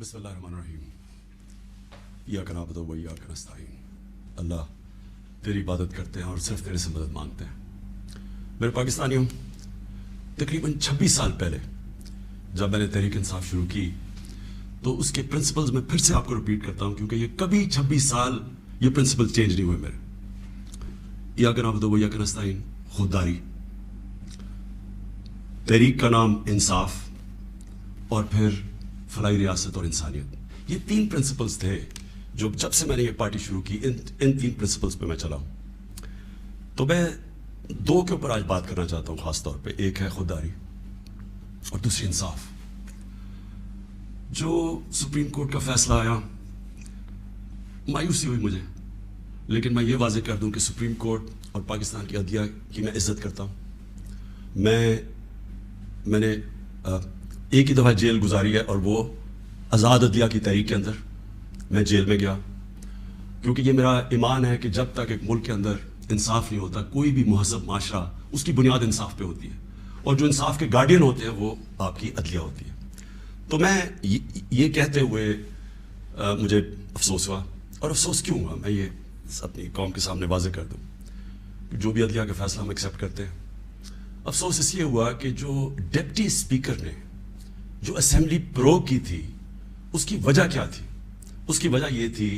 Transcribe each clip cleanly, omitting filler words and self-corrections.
बिस्मिल्लाहिर्रहमानिर्रहीम। इय्याक नअबुदु व इय्याक नस्तईन। अल्लाह तेरी इबादत करते हैं और सिर्फ तेरे से मदद मांगते हैं। मेरे पाकिस्तानियों, तकरीबन 26 साल पहले जब मैंने तहरीक इंसाफ शुरू की तो उसके प्रिंसिपल्स मैं फिर से आपको रिपीट करता हूँ, क्योंकि ये कभी 26 साल ये प्रिंसिपल चेंज नहीं हुए मेरे। इय्याक नअबुदु व इय्याक नस्तईन, खुददारी, तहरीक का नाम इंसाफ और फिर फलाई रियासत और इंसानियत। ये 3 प्रिंसिपल्स थे जो जब से मैंने ये पार्टी शुरू की इन 3 प्रिंसिपल्स पे मैं चला हूँ। तो मैं 2 के ऊपर आज बात करना चाहता हूँ खास तौर पे। एक है खुददारी और दूसरी इंसाफ। जो सुप्रीम कोर्ट का फैसला आया, मायूसी हुई मुझे, लेकिन मैं ये वाजे कर दूं कि सुप्रीम कोर्ट और पाकिस्तान की अदलिया की मैं इज्जत करता हूँ। मैंने एक ही दफ़ा जेल गुजारी है और वो आज़ाद अदलिया की तहरीक के अंदर मैं जेल में गया, क्योंकि ये मेरा ईमान है कि जब तक एक मुल्क के अंदर इंसाफ नहीं होता, कोई भी मुहज़्ज़ब माशरा उसकी बुनियाद इंसाफ पे होती है, और जो इंसाफ के गार्डियन होते हैं वो आपकी अदलिया होती है। तो मैं ये कहते हुए मुझे अफसोस हुआ, और अफसोस क्यों हुआ मैं ये अपनी कौम के सामने वाज़े कर दूँ कि जो भी अदलिया का फैसला हम एक्सेप्ट करते हैं। अफसोस इसलिए हुआ कि जो डिप्टी स्पीकर ने जो असेंबली प्रो की थी, उसकी वजह क्या थी? उसकी वजह ये थी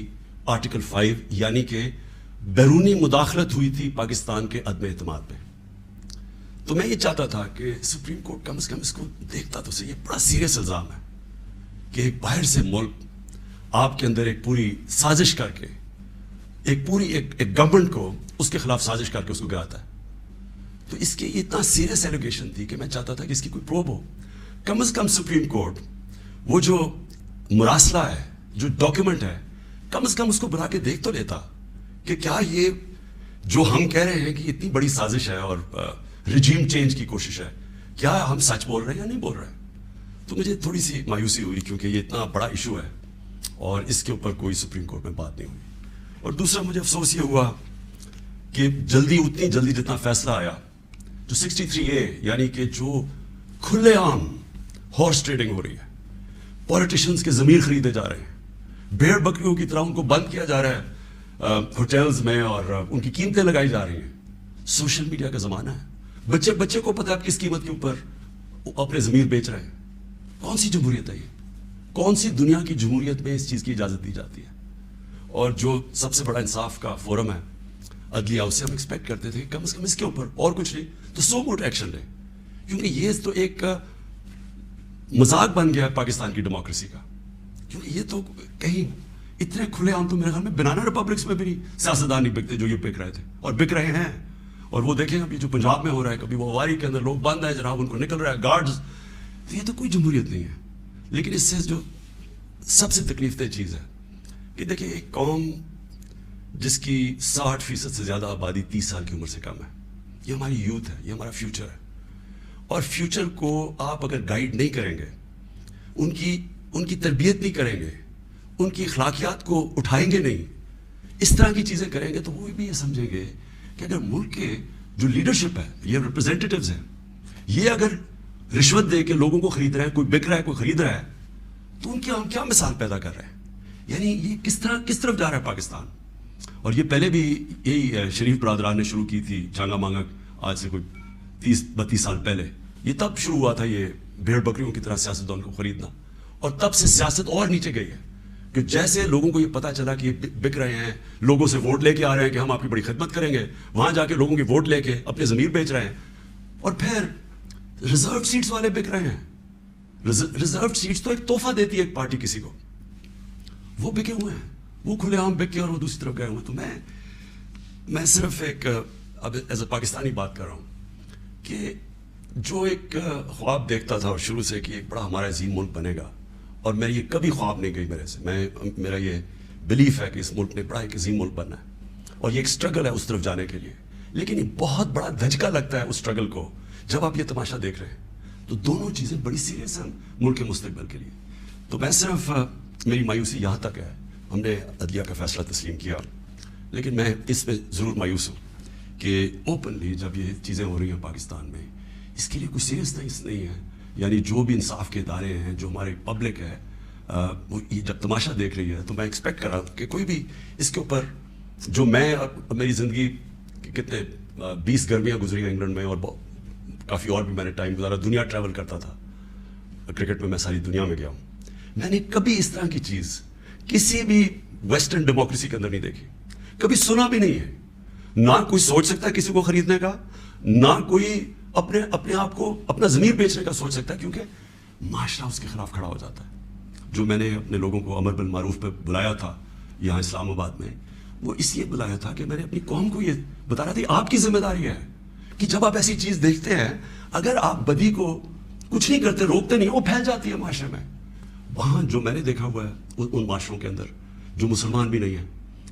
आर्टिकल 5, यानी कि बैरूनी मुदाखलत हुई थी पाकिस्तान के अदम एतमाद पे। तो मैं ये चाहता था कि सुप्रीम कोर्ट कम से कम इसको देखता तो सही। ये बड़ा सीरियस इल्ज़ाम है कि एक बाहर से मुल्क आपके अंदर एक पूरी साजिश करके एक गवर्नमेंट को उसके खिलाफ साजिश करके उसको गिराता है। तो इसकी इतना सीरियस एलिगेशन थी कि मैं चाहता था कि इसकी कोई प्रोब हो। कम से कम सुप्रीम कोर्ट वो जो मुरासला है, जो डॉक्यूमेंट है, कम से कम उसको बना के देख तो लेता कि क्या ये जो हम कह रहे हैं कि इतनी बड़ी साजिश है और रिजीम चेंज की कोशिश है, क्या हम सच बोल रहे हैं या नहीं बोल रहे हैं। तो मुझे थोड़ी सी मायूसी हुई, क्योंकि ये इतना बड़ा इशू है और इसके ऊपर कोई सुप्रीम कोर्ट में बात नहीं हुई। और दूसरा मुझे अफसोस ये हुआ कि उतनी जल्दी जितना फैसला आया, जो 63A यानी कि जो खुलेआम हॉर्स ट्रेडिंग हो रही है, पॉलिटिशियंस के ज़मीर खरीदे जा रहे हैं, भेड़ बकरियों की तरह उनको बंद किया जा रहा है होटल्स में और उनकी कीमतें लगाई जा रही हैं। सोशल मीडिया का ज़माना है, बच्चे को पता है किस कीमत के ऊपर अपने ज़मीर बेच रहे हैं। कौन सी जमहूरियत है ये? कौन सी दुनिया की जमहूरियत में इस चीज़ की इजाज़त दी जाती है? और जो सबसे बड़ा इंसाफ का फोरम है अदलिया, उससे हम एक्सपेक्ट करते थे कम से कम इसके ऊपर और कुछ नहीं तो सो मोट एक्शन ले, क्योंकि ये तो एक मजाक बन गया है पाकिस्तान की डेमोक्रेसी का। क्योंकि ये तो कहीं इतने खुलेआम तो मेरे ख्याल में बनाना रिपब्लिक्स में भी नहीं सियासतदान नहीं बिकते जो ये बिक रहे थे और बिक रहे हैं। और वो देखें अभी जो पंजाब में हो रहा है, कभी वो वारी के अंदर लोग बंद है जनाब, उनको निकल रहा है गार्ड्स। तो ये तो कोई जमहूरियत नहीं है। लेकिन इससे जो सबसे तकलीफदेह चीज़ है कि देखिए, एक कौम जिसकी 60% से ज़्यादा आबादी 30 साल की उम्र से कम है, ये हमारी यूथ है, ये हमारा फ्यूचर है। और फ्यूचर को आप अगर गाइड नहीं करेंगे, उनकी तरबियत नहीं करेंगे, उनकी अखलाकियात को उठाएंगे नहीं, इस तरह की चीज़ें करेंगे, तो वो भी ये समझेंगे कि अगर मुल्क के जो लीडरशिप है, ये रिप्रेजेंटेटिव्स हैं, ये अगर रिश्वत दे के लोगों को खरीद रहे हैं, कोई बिक रहा है, कोई खरीद रहा है, तो उनकी हम क्या मिसाल पैदा कर रहे हैं? यानी ये किस तरफ जा रहा है पाकिस्तान। और ये पहले भी यही शरीफ बरादरान ने शुरू की थी, चांगा मांगा, आज से कोई 30-32 साल पहले। ये तब शुरू हुआ था ये भेड़ बकरियों की तरह सियासतदान को खरीदना, और तब से सियासत और नीचे गई है कि जैसे लोगों को ये पता चला कि ये बिक रहे हैं, लोगों से वोट लेके आ रहे हैं कि हम आपकी बड़ी खिदमत करेंगे, वहां जाके लोगों की वोट लेके अपने ज़मीर बेच रहे हैं। और फिर रिजर्व सीट्स वाले बिक रहे हैं। रिजर्व सीट्स तो एक तोहफा देती है एक पार्टी किसी को, वो बिके हुए हैं, वो खुलेआम बिक के और वो दूसरी तरफ गए हुए। तो मैं सिर्फ एक अब एज ए पाकिस्तानी बात कर रहा हूँ कि जो एक ख्वाब देखता था और शुरू से कि एक बड़ा हमारा अजीम मुल्क बनेगा, और मेरी ये कभी ख्वाब नहीं गई मेरे से। मेरा ये बिलीफ है कि इस मुल्क ने बड़ा एक अजीम मुल्क बनना है, और ये एक स्ट्रगल है उस तरफ जाने के लिए। लेकिन ये बहुत बड़ा धचका लगता है उस स्ट्रगल को जब आप ये तमाशा देख रहे हैं। तो दोनों चीज़ें बड़ी सीरियस हैं मुल्क के मुस्तकबिल के लिए। तो मैं सिर्फ मेरी मायूसी यहाँ तक है, हमने अदलिया का फैसला तस्लीम किया, लेकिन मैं इस पर ज़रूर मायूस हूँ कि ओपनली जब ये चीज़ें हो रही हैं पाकिस्तान में, इसके लिए कोई सीरियसनेस नहीं है। यानी जो भी इंसाफ के इदारे हैं, जो हमारे पब्लिक है, یہ جب تماشا دیکھ رہی ہے تو میں ایکسپیکٹ کر رہا ہوں کہ کوئی بھی اس کے اوپر جو میں میری زندگی کتنے 20 گرمیاں گزری ہیں انگلینڈ میں، اور کافی اور بھی میں نے ٹائم گزارا، دنیا ٹریول کرتا تھا، کرکٹ میں ساری دنیا میں گیا ہوں. میں نے کبھی اس طرح کی چیز کسی بھی ویسٹرن ڈیموکریسی کے اندر نہیں دیکھی، کبھی سنا بھی نہیں ہے. نہ کوئی سوچ سکتا ہے کسی کو خریدنے کا، نہ کوئی اپنے آپ کو اپنا ضمیر بیچنے کا سوچ سکتا ہے، کیونکہ معاشرہ اس کے خلاف کھڑا ہو جاتا ہے. جو میں نے اپنے لوگوں کو امر بالمعروف پہ بلایا تھا یہاں اسلام آباد میں، وہ اس لیے بلایا تھا کہ میں نے اپنی قوم کو یہ بتا رہا تھا آپ کی ذمہ داری ہے کہ جب آپ ایسی چیز دیکھتے ہیں، اگر آپ بدی کو کچھ نہیں کرتے، روکتے نہیں، وہ پھیل جاتی ہے معاشرے میں. وہاں جو میں نے دیکھا ہوا ہے ان معاشروں کے اندر جو مسلمان بھی نہیں ہیں،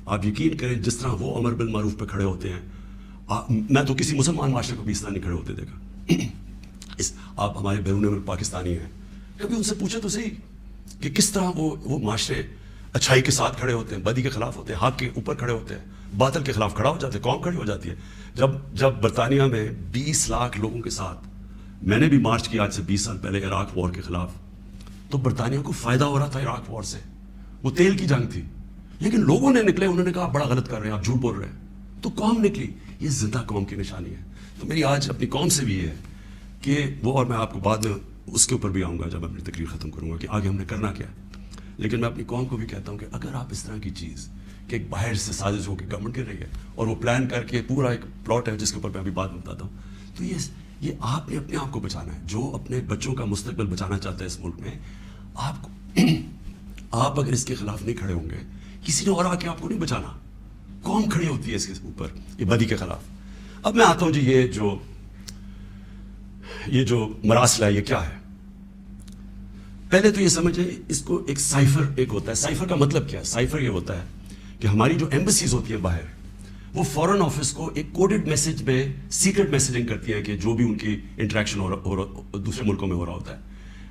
آپ یقین کریں جس طرح وہ امر بالمعروف پہ کھڑے ہوتے ہیں، میں تو کسی مسلمان معاشرے کو بھی اس طرح نہیں کھڑے ہوتے دیکھا. آپ ہمارے بیرون ملک پاکستانی ہیں، کبھی ان سے پوچھیں تو صحیح کہ کس طرح وہ معاشرے اچھائی کے ساتھ کھڑے ہوتے ہیں، بدی کے خلاف ہوتے ہیں، حق کے اوپر کھڑے ہوتے ہیں، باطل کے خلاف کھڑا ہو جاتے ہیں، قوم کھڑی ہو جاتی ہے. جب برطانیہ میں 20 لاکھ لوگوں کے ساتھ میں نے بھی مارچ کیا آج سے 20 سال پہلے عراق وار کے خلاف، تو برطانیہ کو فائدہ ہو رہا تھا عراق وار سے، وہ تیل کی جنگ تھی، لیکن لوگوں نے نکلے، انہوں نے کہا بڑا غلط کر رہے ہیں آپ، جھوٹ بول رہے ہیں، تو قوم نکلی. یہ زندہ قوم کی نشانی ہے. تو میری آج اپنی قوم سے بھی یہ ہے کہ وہ، اور میں آپ کو بعد میں اس کے اوپر بھی آؤں گا جب اپنی تقریر ختم کروں گا کہ آگے ہم نے کرنا کیا ہے. لیکن میں اپنی قوم کو بھی کہتا ہوں کہ اگر آپ اس طرح کی چیز کہ ایک باہر سے سازش ہو کے گورنمنٹ کر رہی ہے اور وہ پلان کر کے پورا ایک پلاٹ ہے جس کے اوپر میں ابھی بات بتاتا ہوں، تو یہ آپ نے اپنے آپ کو بچانا ہے. جو اپنے بچوں کا مستقبل بچانا چاہتا ہے اس ملک میں، آپ اگر اس کے خلاف نہیں کھڑے ہوں گے، کسی نے اور آ کے آپ کو نہیں بچانا. قوم کھڑی ہوتی ہے اس کے اوپر، یہ بدی کے خلاف. اب میں آتا ہوں جی، یہ جو مراسلہ ہے یہ کیا ہے. پہلے تو یہ سمجھیں اس کو ایک سائفر ایک ہوتا ہے. سائفر کا مطلب کیا ہے؟ سائفر یہ ہوتا ہے کہ ہماری جو ایمبیسیز ہوتی ہیں باہر، وہ فورن آفس کو ایک کوڈڈ میسج میں سیکرٹ میسجنگ کرتی ہے کہ جو بھی ان کی انٹریکشن دوسرے ملکوں میں ہو رہا ہوتا ہے.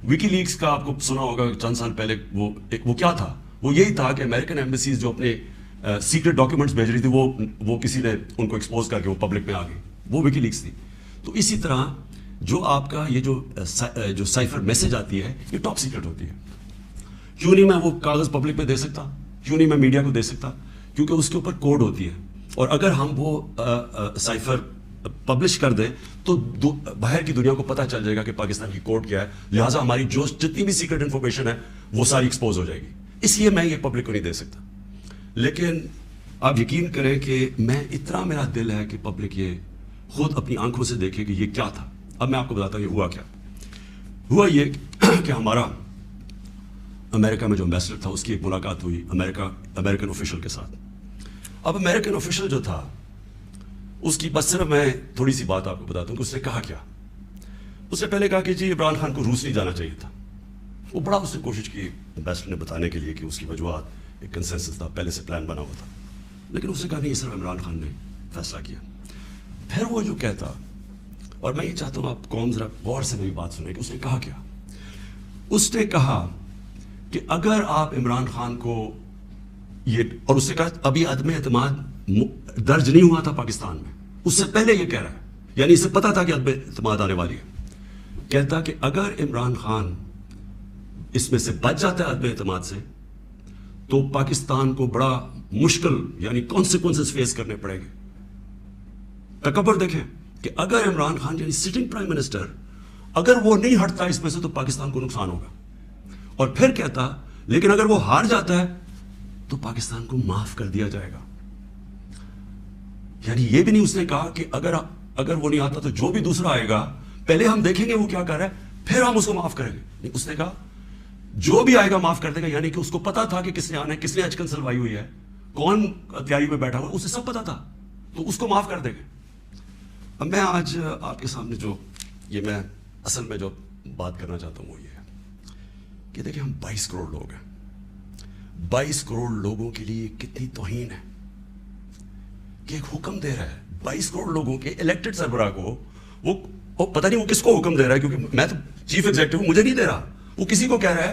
ویکی لیکس کا آپ کو سنا ہوگا چند سال پہلے، وہ کیا تھا؟ وہ یہی تھا کہ امریکن ایمبیسیز جو اپنے سیکرٹ ڈاکیومنٹس بھیج رہی تھی، وہ کسی نے ان کو ایکسپوز کر کے وہ پبلک میں آ گئی، وہ ویکی لیکس تھی. تو اسی طرح جو آپ کا یہ جو سائفر میسج آتی ہے، یہ ٹاپ سیکرٹ ہوتی ہے. کیوں نہیں میں وہ کاغذ پبلک میں دے سکتا؟ کیوں نہیں میں میڈیا کو دے سکتا؟ کیونکہ اس کے اوپر کوڈ ہوتی ہے، اور اگر ہم وہ سائفر پبلش کر دیں تو باہر کی دنیا کو پتہ چل جائے گا کہ پاکستان کی کوڈ کیا ہے، لہٰذا ہماری جو جتنی بھی سیکرٹ انفارمیشن ہے وہ ساری ایکسپوز ہو جائے گی. اس لیے میں یہ پبلک کو نہیں دے سکتا. لیکن آپ یقین کریں کہ میں اتنا میرا دل ہے کہ پبلک یہ خود اپنی آنکھوں سے دیکھے کہ یہ کیا تھا. اب میں آپ کو بتاتا ہوں یہ ہوا کیا. ہوا یہ کہ ہمارا امریکہ میں جو امبیسڈر تھا اس کی ایک ملاقات ہوئی امریکن آفیشل کے ساتھ. اب امریکن آفیشل جو تھا اس کی بس صرف میں تھوڑی سی بات آپ کو بتاتا ہوں کہ اس نے کہا کیا. اس نے پہلے کہا کہ جی عمران خان کو روس نہیں جانا چاہیے تھا. وہ بڑا اس نے کوشش کی امبیسڈر نے بتانے کے لیے کہ اس کی وجوہات، ایک کنسنسس تھا، پہلے سے پلان بنا ہوا تھا. لیکن اس نے کہا نہیں، صرف عمران خان نے فیصلہ کیا. پھر وہ جو کہتا، اور میں یہ چاہتا ہوں آپ قوم ذرا غور سے میری بات سنیں کہ اس نے کہا کیا. اس نے کہا کہ اگر آپ عمران خان کو اور اس نے کہا ابھی عدم اعتماد درج نہیں ہوا تھا پاکستان میں، اس سے پہلے یہ کہہ رہا ہے، یعنی اسے پتا تھا کہ عدم اعتماد آنے والی ہے. کہتا کہ اگر عمران خان اس میں سے بچ جاتا ہے عدم اعتماد سے، تو پاکستان کو بڑا مشکل یعنی کانسیکوینسز فیس کرنے پڑیں گے. تکبر دیکھیں کہ اگر عمران خان یعنی سٹنگ پرائم منسٹر اگر وہ نہیں ہٹتا اس میں سے تو پاکستان کو نقصان ہوگا. اور پھر کہتا لیکن اگر وہ ہار جاتا ہے تو پاکستان کو معاف کر دیا جائے گا. یعنی یہ بھی نہیں اس نے کہا کہ اگر وہ نہیں آتا تو جو بھی دوسرا آئے گا پہلے ہم دیکھیں گے وہ کیا کر رہا ہے پھر ہم اس کو معاف کریں گے. نہیں، اس نے کہا جو بھی آئے گا معاف کر دے گا. یعنی کہ اس کو پتا تھا کہ کس نے آنا ہے، کس نے اچکن سلوائی ہوئی ہے، کون تیاری میں بیٹھا ہوا ہے، اسے سب پتا تھا، تو اس کو معاف کر دیں گے. اب میں آج آپ کے سامنے میں اصل میں جو بات کرنا چاہتا ہوں وہ یہ ہے کہ دیکھیں ہم 22 کروڑ لوگ ہیں. 22 کروڑ لوگوں کے لیے کتنی توہین ہے کہ ایک حکم دے رہا ہے 22 کروڑ لوگوں کے الیکٹڈ سربراہ کو. وہ پتہ نہیں وہ کس کو حکم دے رہا ہے، کیونکہ میں تو چیف ایگزیکٹو ہوں، مجھے نہیں دے رہا، وہ کسی کو کہہ رہا ہے